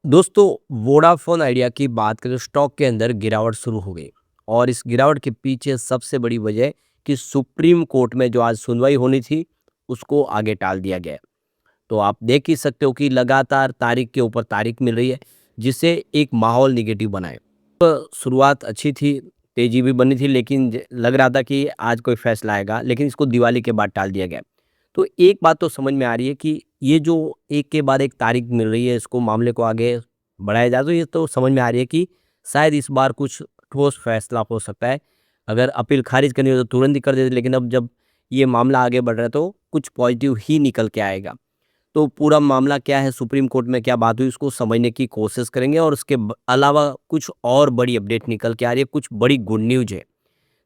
दोस्तों, Vodafone idea की बात करें तो स्टॉक के अंदर गिरावट शुरू हो गई और इस गिरावट के पीछे सबसे बड़ी वजह कि सुप्रीम कोर्ट में जो आज सुनवाई होनी थी उसको आगे टाल दिया गया है। तो आप देख ही सकते हो कि लगातार तारीख के ऊपर तारीख मिल रही है जिससे एक माहौल निगेटिव बनाए। शुरुआत अच्छी थी, तेजी भी बनी थी, लेकिन लग रहा था कि आज कोई फैसला आएगा, लेकिन इसको दिवाली के बाद टाल दिया गया। तो एक बात तो समझ में आ रही है कि ये जो एक के बाद एक तारीख मिल रही है, इसको मामले को आगे बढ़ाया जाए, तो ये तो समझ में आ रही है कि शायद इस बार कुछ ठोस फैसला हो सकता है। अगर अपील खारिज करनी हो तो तुरंत ही कर देते, लेकिन अब जब ये मामला आगे बढ़ रहा है तो कुछ पॉजिटिव ही निकल के आएगा। तो पूरा मामला क्या है, सुप्रीम कोर्ट में क्या बात हुई, उसको समझने की कोशिश करेंगे और उसके अलावा कुछ और बड़ी अपडेट निकल के आ रही है, कुछ बड़ी गुड न्यूज़ है।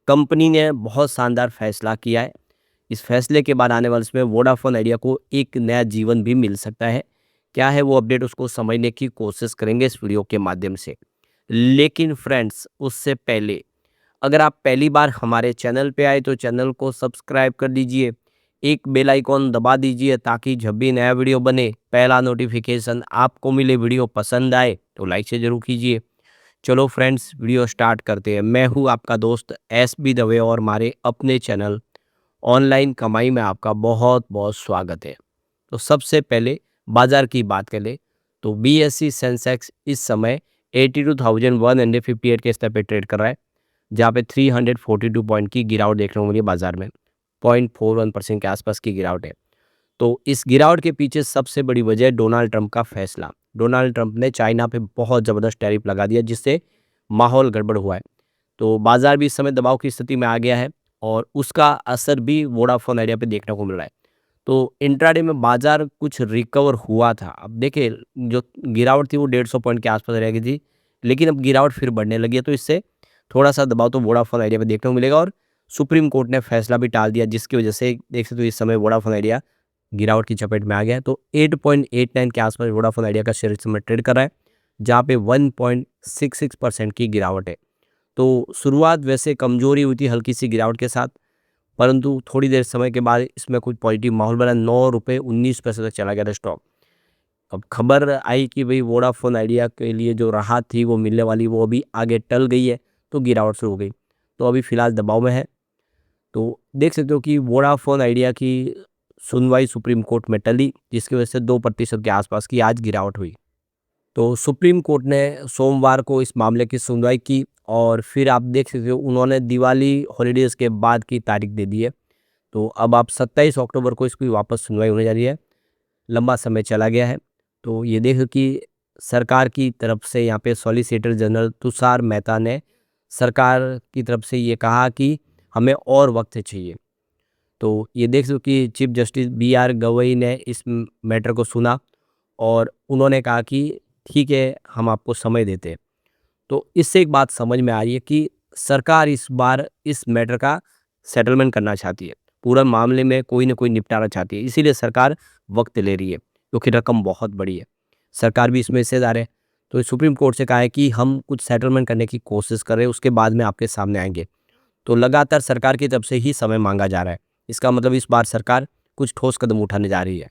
कंपनी ने बहुत शानदार फैसला किया है। इस फैसले के बाद आने वाले समय वोडाफोन आइडिया को एक नया जीवन भी मिल सकता है। क्या है वो अपडेट, उसको समझने की कोशिश करेंगे इस वीडियो के माध्यम से। लेकिन फ्रेंड्स, उससे पहले अगर आप पहली बार हमारे चैनल पे आए तो चैनल को सब्सक्राइब कर दीजिए, एक बेल आइकॉन दबा दीजिए ताकि जब भी नया वीडियो बने पहला नोटिफिकेशन आपको मिले। वीडियो पसंद आए तो लाइक से ज़रूर कीजिए। चलो फ्रेंड्स, वीडियो स्टार्ट करते हैं। मैं हूँ आपका दोस्त SB दवे और हमारे अपने चैनल ऑनलाइन कमाई में आपका बहुत बहुत स्वागत है। तो सबसे पहले बाजार की बात करें तो BSE सेंसेक्स इस समय 82,158 के स्तर पे ट्रेड कर रहा है, जहाँ पे 342 पॉइंट की गिरावट देखने को मिली बाजार में। 0.41% के आसपास की गिरावट है। तो इस गिरावट के पीछे सबसे बड़ी वजह है डोनाल्ड ट्रंप का फैसला। डोनाल्ड ट्रंप ने चाइना पे बहुत ज़बरदस्त टैरिफ लगा दिया जिससे माहौल गड़बड़ हुआ है। तो बाजार भी इस समय दबाव की स्थिति में आ गया है और उसका असर भी वोडाफोन आइडिया पे देखने को मिल रहा है। तो इंट्राडे में बाजार कुछ रिकवर हुआ था। अब देखिए, जो गिरावट थी वो 150 पॉइंट के आसपास रह गई थी, लेकिन अब गिरावट फिर बढ़ने लगी है, तो इससे थोड़ा-सा दबाव तो वोडाफोन आइडिया पे देखने को मिलेगा और सुप्रीम कोर्ट ने फैसला भी टाल दिया जिसकी वजह से देख सकते हो इस समय वोडाफोन आइडिया गिरावट की चपेट में आ गया है। तो 8.89 के आसपास वोडाफोन आइडिया का शेयर इस समय ट्रेड कर रहा है, जहाँ पे 1.66% की गिरावट है। तो शुरुआत वैसे कमज़ोरी हुई थी हल्की सी गिरावट के साथ, परंतु थोड़ी देर समय के बाद इसमें कुछ पॉजिटिव माहौल बना। 9 रुपये 19 पैसे तक चला गया था स्टॉक। अब खबर आई कि भई वोडाफ़ोन आइडिया के लिए जो राहत थी वो मिलने वाली, वो अभी आगे टल गई है, तो गिरावट शुरू हो गई। तो अभी फ़िलहाल दबाव में है। तो देख सकते हो कि वोडाफ़ोन आइडिया की सुनवाई सुप्रीम कोर्ट में टली, जिसकी वजह से 2% के आसपास की आज गिरावट हुई। तो सुप्रीम कोर्ट ने सोमवार को इस मामले की सुनवाई की और फिर आप देख सकते हो उन्होंने दिवाली हॉलीडेज़ के बाद की तारीख दे दी है। तो अब आप 27 अक्टूबर को इसकी वापस सुनवाई होने जा रही है। लंबा समय चला गया है। तो ये देखो कि सरकार की तरफ से यहाँ पे सॉलिसिटर जनरल तुषार मेहता ने सरकार की तरफ से ये कहा कि हमें और वक्त चाहिए। तो ये देख सकते हो कि चीफ जस्टिस BR गवई ने इस मैटर को सुना और उन्होंने कहा कि ठीक है, हम आपको समय देते हैं। तो इससे एक बात समझ में आ रही है कि सरकार इस बार इस मैटर का सेटलमेंट करना चाहती है। पूरा मामले में कोई ना कोई निपटारा चाहती है, इसीलिए सरकार वक्त ले रही है क्योंकि रकम बहुत बड़ी है। सरकार भी इसमें हिस्सेदार है। तो सुप्रीम कोर्ट से कहा है कि हम कुछ सेटलमेंट करने की कोशिश कर रहे हैं, उसके बाद में आपके सामने आएंगे। तो लगातार सरकार की तरफ से ही समय मांगा जा रहा है। इसका मतलब इस बार सरकार कुछ ठोस कदम उठाने जा रही है।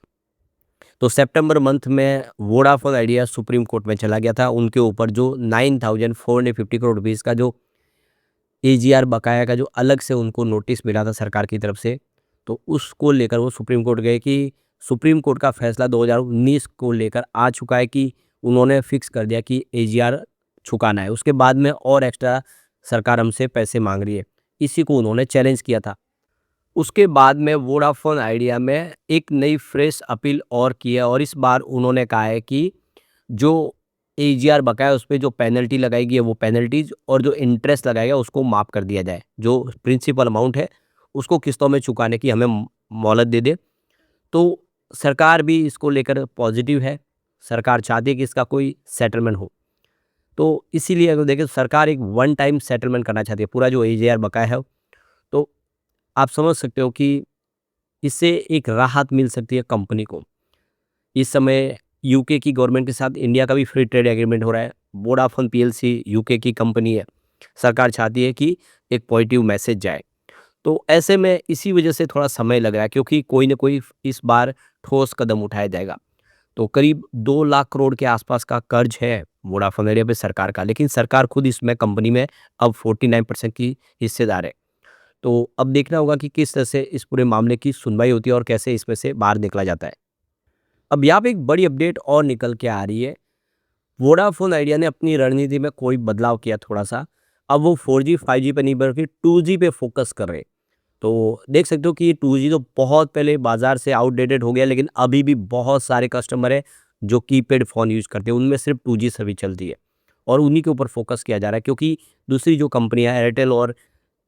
तो सितंबर मंथ में वोडाफोन आइडिया सुप्रीम कोर्ट में चला गया था। उनके ऊपर जो 9,450 करोड़ रुपीज़ का जो AGR बकाया का जो अलग से उनको नोटिस मिला था सरकार की तरफ से, तो उसको लेकर वो सुप्रीम कोर्ट गए कि सुप्रीम कोर्ट का फैसला 2019 को लेकर आ चुका है कि उन्होंने फिक्स कर दिया कि AGR चुकाना है। उसके बाद में और एक्स्ट्रा सरकार हमसे पैसे मांग रही है। इसी को उन्होंने चैलेंज किया था। उसके बाद में वोडाफोन आइडिया में एक नई फ्रेश अपील और की है और इस बार उन्होंने कहा है कि जो AGR बकाया उस पे जो पेनल्टी लगाएगी वो पेनल्टीज और जो इंटरेस्ट लगाएगा उसको माफ़ कर दिया जाए। जो प्रिंसिपल अमाउंट है उसको किस्तों में चुकाने की हमें मोहलत दे दे। तो सरकार भी इसको लेकर पॉजिटिव है। सरकार चाहती है कि इसका कोई सेटलमेंट हो। तो इसीलिए अगर देखें तो सरकार एक वन टाइम सेटलमेंट करना चाहती है पूरा जो AGR बकाया है। तो आप समझ सकते हो कि इससे एक राहत मिल सकती है कंपनी को। इस समय यूके की गवर्नमेंट के साथ इंडिया का भी फ्री ट्रेड एग्रीमेंट हो रहा है। वोडाफोन PLC यूके की कंपनी है। सरकार चाहती है कि एक पॉजिटिव मैसेज जाए। तो ऐसे में इसी वजह से थोड़ा समय लग रहा है क्योंकि कोई ना कोई इस बार ठोस कदम उठाया जाएगा। तो करीब 2 लाख करोड़ के आसपास का कर्ज है वोडाफोन आइडिया पे सरकार का, लेकिन सरकार खुद इसमें कंपनी में अब 49% की हिस्सेदार है। तो अब देखना होगा कि किस तरह से इस पूरे मामले की सुनवाई होती है और कैसे इसमें से बाहर निकला जाता है। अब यहाँ पे एक बड़ी अपडेट और निकल के आ रही है। वोडाफोन आइडिया ने अपनी रणनीति में कोई बदलाव किया थोड़ा-सा। अब वो 4G 5G पे नहीं बल्कि 2G पे फ़ोकस कर रहे हैं। तो देख सकते हो कि ये 2G तो बहुत पहले बाज़ार से आउटडेटेड हो गया, लेकिन अभी भी बहुत सारे कस्टमर हैं जो कीपैड फ़ोन यूज़ करते हैं। उनमें सिर्फ़ 2G सर्विस चलती है और उन्हीं के ऊपर फ़ोकस किया जा रहा है, क्योंकि दूसरी जो कंपनियाँ एयरटेल और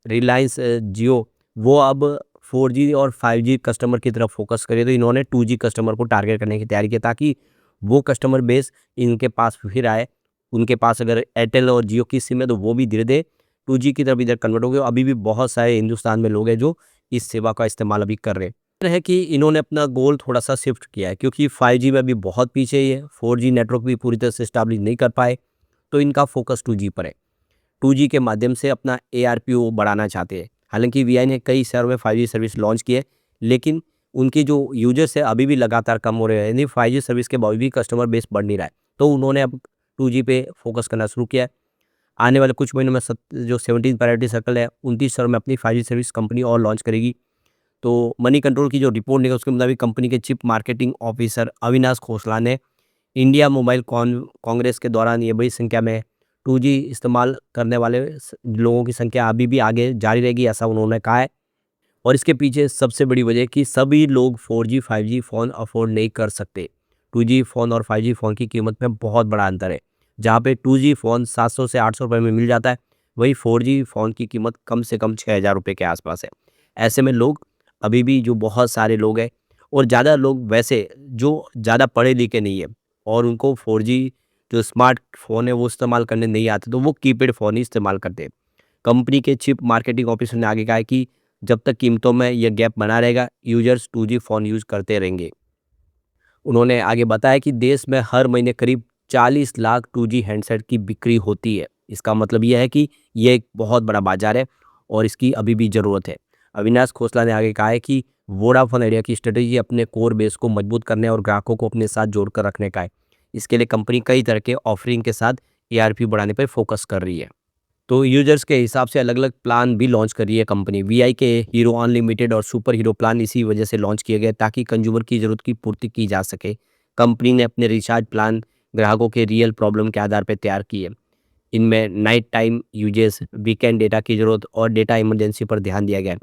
रिलायंस जियो, वो अब 4G और 5G कस्टमर की तरफ फ़ोकस करे, तो इन्होंने 2G कस्टमर को टारगेट करने की तैयारी की, ताकि वो कस्टमर बेस इनके पास फिर आए। उनके पास अगर एयरटेल और जियो की सिम है तो वो भी धीरे-धीरे 2G की तरफ इधर कन्वर्ट हो गए। अभी भी बहुत सारे हिंदुस्तान में लोग हैं जो इस सेवा का इस्तेमाल अभी कर रहे हैं। है कि इन्होंने अपना गोल थोड़ा-सा शिफ्ट किया है, क्योंकि 5G में अभी बहुत पीछे ही है, 4G नेटवर्क भी पूरी तरह से एस्टेब्लिश नहीं कर पाए, तो इनका फ़ोकस 2G पर है। 2G के माध्यम से अपना ARPU बढ़ाना चाहते हैं। हालाँकि वी आई ने कई शहरों में 5G सर्विस लॉन्च की है, लेकिन उनके जो यूज़र्स हैं अभी भी लगातार कम हो रहे हैं, यानी 5G सर्विस के बावजूद भी कस्टमर बेस बढ़ नहीं रहा है। तो उन्होंने अब 2G पे फ़ोकस करना शुरू किया है। आने वाले कुछ महीनों में जो 17 प्रायोरिटी सर्कल है, 29 शहरों में अपनी 5G सर्विस कंपनी और लॉन्च करेगी। तो मनी कंट्रोल की जो रिपोर्ट निकली उसके मुताबिक कंपनी के chief marketing officer Avinash Khosla ने इंडिया मोबाइल कांग्रेस के दौरान ये बड़ी संख्या में 2G इस्तेमाल करने वाले लोगों की संख्या अभी भी आगे जारी रहेगी, ऐसा उन्होंने कहा है। और इसके पीछे सबसे बड़ी वजह है कि सभी लोग 4G 5G फ़ोन अफोर्ड नहीं कर सकते। 2G फ़ोन और 5G फ़ोन की कीमत में बहुत बड़ा अंतर है। जहाँ पे 2G फ़ोन 700 से 800 रुपए में मिल जाता है, वहीं 4G फ़ोन की कीमत कम से कम 6000 रुपए के आसपास है। ऐसे में लोग अभी भी, जो बहुत सारे लोग हैं और ज़्यादा लोग वैसे जो ज़्यादा पढ़े लिखे नहीं है और उनको 4G जो स्मार्टफ़ोन है वो इस्तेमाल करने नहीं आते, तो वो कीपैड फ़ोन ही इस्तेमाल करते हैं। कंपनी के चीफ मार्केटिंग ऑफिसर ने आगे कहा है कि जब तक कीमतों में यह गैप बना रहेगा, यूजर्स 2G फ़ोन यूज़ करते रहेंगे। उन्होंने आगे बताया कि देश में हर महीने करीब 40 लाख 2G हैंडसेट की बिक्री होती है। इसका मतलब यह है कि ये एक बहुत बड़ा बाजार है और इसकी अभी भी ज़रूरत है। अविनाश खोसला ने आगे कहा है कि वोडाफोन आइडिया की स्ट्रेटेजी अपने कोर बेस को मजबूत करने और ग्राहकों को अपने साथ जोड़कर रखने का है। इसके लिए कंपनी कई तरह के ऑफरिंग के साथ ARPU बढ़ाने पर फोकस कर रही है। तो यूजर्स के हिसाब से अलग-अलग प्लान भी लॉन्च कर रही है कंपनी। वीआई के हीरो अनलिमिटेड और सुपर हीरो प्लान इसी वजह से लॉन्च किए गए, ताकि कंज्यूमर की ज़रूरत की पूर्ति की जा सके। कंपनी ने अपने रिचार्ज प्लान ग्राहकों के रियल प्रॉब्लम के आधार पर तैयार किए। इनमें night time uses, weekend data की ज़रूरत और डेटा इमरजेंसी पर ध्यान दिया गया है।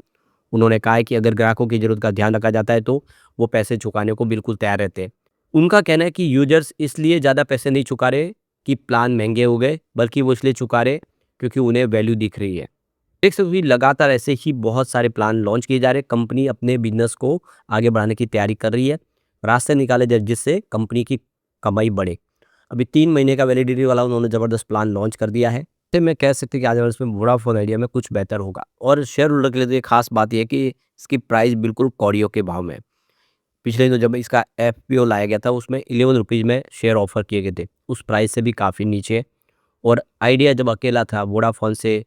उन्होंने कहा है कि अगर ग्राहकों की ज़रूरत का ध्यान रखा जाता है तो वो पैसे चुकाने को बिल्कुल तैयार रहते हैं। उनका कहना है कि यूजर्स इसलिए ज़्यादा पैसे नहीं चुका रहे कि प्लान महंगे हो गए, बल्कि वो इसलिए चुका रहे क्योंकि उन्हें वैल्यू दिख रही है। देख सकते हो कि लगातार ऐसे ही बहुत सारे प्लान लॉन्च किए जा रहे हैं। कंपनी अपने बिजनेस को आगे बढ़ाने की तैयारी कर रही है, रास्ते निकाले जाए जिससे कंपनी की कमाई बढ़े। अभी 3 महीने का वैलिडिटी वाला उन्होंने ज़बरदस्त प्लान लॉन्च कर दिया है। तो मैं कह सकते हैं कि आने वाले इसमें वोडाफोन आइडिया में कुछ बेहतर होगा। और शेयर होल्डर के लिए तो ये खास बात ये है कि इसकी प्राइस बिल्कुल कौड़ियों के भाव में है। पिछले दिनों जब इसका FPO लाया गया था उसमें 11 रुपीज़ में शेयर ऑफर किए गए थे, उस प्राइस से भी काफ़ी नीचे है। और आइडिया जब अकेला था वोडाफोन से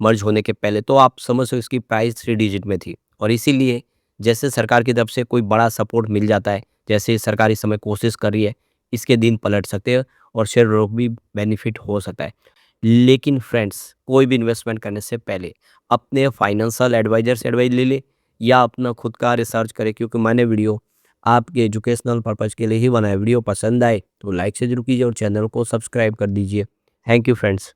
मर्ज होने के पहले, तो आप समझ सकते हो इसकी प्राइस 3 डिजिट में थी। और इसीलिए जैसे सरकार की तरफ से कोई बड़ा सपोर्ट मिल जाता है, जैसे सरकार इस समय कोशिश कर रही है, इसके दिन पलट सकते हैं और शेयर रोक भी बेनिफिट हो सकता है। लेकिन फ्रेंड्स, कोई भी इन्वेस्टमेंट करने से पहले अपने फाइनेंशियल एडवाइजर से एडवाइस ले ले या अपना खुद का रिसर्च करें, क्योंकि मैंने वीडियो आपके एजुकेशनल पर्पज़ के लिए ही बनाया। वीडियो पसंद आए तो लाइक से जरूर कीजिए और चैनल को सब्सक्राइब कर दीजिए। Thank you friends.